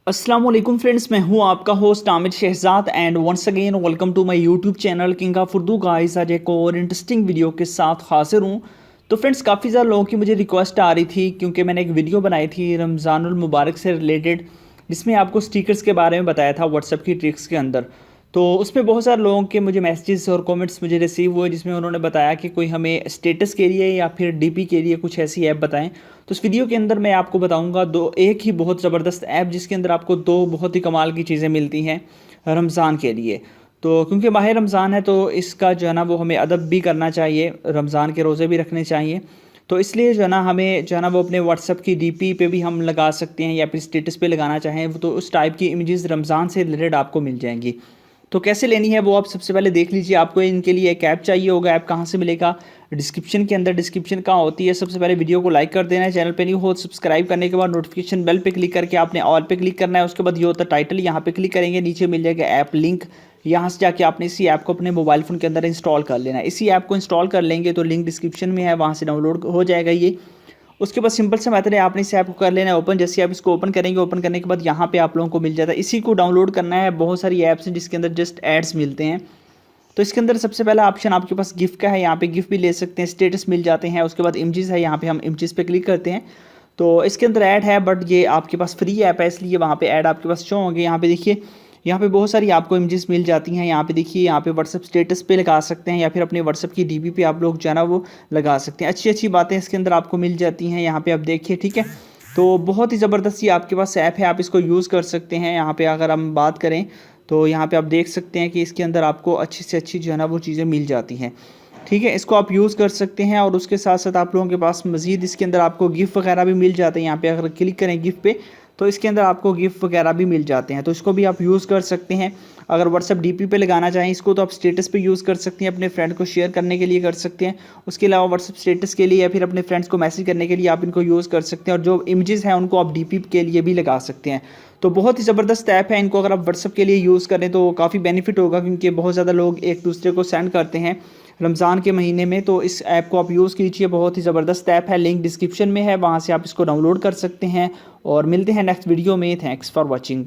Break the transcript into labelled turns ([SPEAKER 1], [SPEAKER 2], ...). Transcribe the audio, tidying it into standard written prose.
[SPEAKER 1] अस्सलाम वालेकुम फ्रेंड्स, मैं हूं आपका host Aamir Shahzad and once again welcome to my YouTube channel king of Urdu guys. आज एक और इंटरेस्टिंग वीडियो के साथ हाजिर हूं। तो फ्रेंड्स, काफ़ी ज़्यादा लोगों की मुझे रिक्वेस्ट आ रही थी क्योंकि मैंने एक वीडियो बनाई थी रमज़ानुल मुबारक से रिलेटेड, जिसमें आपको स्टिकर्स के बारे में बताया था व्हाट्सएप की ट्रिक्स के अंदर। तो उसमें बहुत सारे लोगों के मुझे मैसेजेस और कमेंट्स मुझे रिसीव हुए, जिसमें उन्होंने बताया कि कोई हमें स्टेटस के लिए या फिर डीपी के लिए कुछ ऐसी ऐप बताएं। तो इस वीडियो के अंदर मैं आपको बताऊंगा एक ही बहुत ज़बरदस्त ऐप जिसके अंदर आपको दो बहुत ही कमाल की चीज़ें मिलती हैं रमज़ान के लिए। तो क्योंकि माह रमज़ान है तो इसका जो है ना वो हमें अदब भी करना चाहिए, रमज़ान के रोज़े भी रखने चाहिए। तो इसलिए जो है ना हमें जो है ना वो अपने व्हाट्सएप की डीपी पे भी हम लगा सकते हैं या फिर स्टेटस पे लगाना चाहें तो उस टाइप की इमेजेस रमज़ान से रिलेटेड आपको मिल जाएंगी। तो कैसे लेनी है वो आप सबसे पहले देख लीजिए। आपको इनके लिए एक ऐप चाहिए होगा। ऐप कहाँ से मिलेगा? डिस्क्रिप्शन के अंदर। डिस्क्रिप्शन कहाँ होती है? सबसे पहले वीडियो को लाइक कर देना है, चैनल पे न्यू हो सब्सक्राइब करने के बाद नोटिफिकेशन बेल पे क्लिक करके आपने ऑल पे क्लिक करना है। उसके बाद ये होता है टाइटल, यहाँ पे क्लिक करेंगे, नीचे मिल जाएगा ऐप लिंक। यहाँ से जाके आपने इसी ऐप को अपने मोबाइल फ़ोन के अंदर इंस्टॉल कर लेना है। इसी ऐप को इंस्टॉल कर लेंगे तो लिंक डिस्क्रिप्शन में है, वहाँ से डाउनलोड हो जाएगा ये। उसके बाद सिंपल सा मेथड है, आपने इस ऐप को कर लेना है ओपन। जैसे आप इसको ओपन करेंगे, ओपन करने के बाद यहाँ पे आप लोगों को मिल जाता है, इसी को डाउनलोड करना है। बहुत सारी ऐप्स हैं जिसके अंदर जस्ट एड्स मिलते हैं। तो इसके अंदर सबसे पहला ऑप्शन आपके पास गिफ्ट का है, यहाँ पे गिफ्ट भी ले सकते हैं, स्टेटस मिल जाते हैं। उसके बाद इमेजेस है, यहाँ पे हम इमेजेस पे क्लिक करते हैं तो इसके अंदर ऐड है, बट ये आपके पास फ्री ऐप है इसलिए वहाँ पे ऐड आपके पास शो होंगे। यहाँ पे देखिए, यहाँ पे बहुत सारी आपको इमेजेस मिल जाती हैं। यहाँ पे देखिए, यहाँ पे व्हाट्सएप स्टेटस पे लगा सकते हैं या फिर अपने व्हाट्सएप की डीपी पे आप लोग जो है ना वो लगा सकते हैं। अच्छी अच्छी बातें इसके अंदर आपको मिल जाती हैं, यहाँ पे आप देखिए, ठीक है। तो बहुत ही ज़बरदस्त ये आपके पास ऐप है, आप इसको यूज़ कर सकते हैं। यहाँ पे अगर हम बात करें तो यहाँ पे आप देख सकते हैं कि इसके अंदर आपको अच्छी से अच्छी जो है ना वो चीज़ें मिल जाती हैं, ठीक है। इसको आप यूज़ कर सकते हैं और उसके साथ साथ आप लोगों के पास मज़ीद इसके अंदर आपको गिफ्ट वगैरह भी मिल जाते हैं। यहाँ पे अगर क्लिक करें गिफ्ट पे तो इसके अंदर आपको गिफ्ट वगैरह भी मिल जाते हैं, तो इसको भी आप यूज़ कर सकते हैं। अगर व्हाट्सएप डीपी पे लगाना चाहें इसको तो आप स्टेटस पे यूज़ कर सकते हैं, अपने फ्रेंड को शेयर करने के लिए कर सकते हैं। उसके अलावा व्हाट्सएप स्टेटस के लिए या फिर अपने फ्रेंड्स को मैसेज करने के लिए आप इनको यूज़ कर सकते हैं, और जो इमेजेस हैं उनको आप डीपी के लिए भी लगा सकते हैं। तो बहुत ही ज़बरदस्त ऐप है, इनको अगर आप व्हाट्सएप के लिए यूज़ करें तो काफ़ी बेनिफिट होगा, क्योंकि बहुत ज़्यादा लोग एक दूसरे को सेंड करते हैं रमज़ान के महीने में। तो इस ऐप को आप यूज़ कीजिए, बहुत ही ज़बरदस्त ऐप है, लिंक डिस्क्रिप्शन में है, वहाँ से आप इसको डाउनलोड कर सकते हैं। और मिलते हैं नेक्स्ट वीडियो में। Thanks for watching.